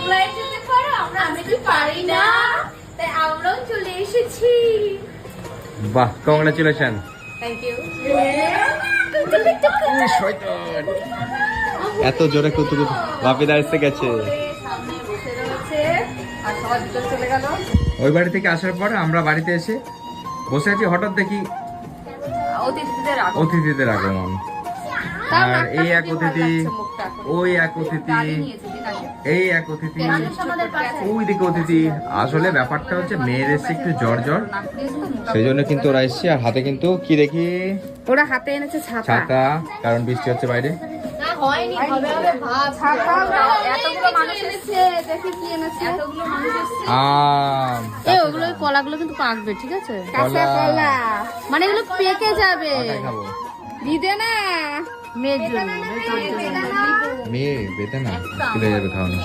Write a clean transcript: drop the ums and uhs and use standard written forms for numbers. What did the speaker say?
তোমরা যেতে পারো, আমি তো পারি না, তাই আমরাও চলে এসেছি। বাহ, কংগ্রাচুলেশন। Thank you. এত জোরে কুতুকুতু বাপিদা এসে গেছে। সামনে বসে রয়েছে আর সবাই ভিতরে চলে গেল। ওই বাড়ি থেকে আসার পর আমরা বাড়িতে এসে বসে আছি, হঠাৎ দেখি অতিথিদের আগমন। আর এই এক অতিথি, ওই এক অতিথি, এই এক অতিথি, ওই দিকে অতিথি। আসলে ব্যাপারটা হচ্ছে মেয়ের এসে একটু জ্বর জ্বর, সেই জন্য কিন্তু ওরা এসছে। আর হাতে কিন্তু কি দেখি, ওরা হাতে এনেছে ছাতা, কারণ বৃষ্টি হচ্ছে বাইরে। হয়নি, হবে হবে ভাব। ছাতা এতগুলো মানুষ এসেছে, দেখি কি এনেছে। এতগুলো মানুষ এসেছে। আম, এই ওগুলো কলাগুলো কিন্তু পাকবে, ঠিক আছে? কাঁচা কলা। মানে এগুলো পেকে যাবে। কটায় খাবো? দিদে না মেয়ের জন্য, মেয়ে বেঁধে না, খুলে যাবে খাওয়ানো।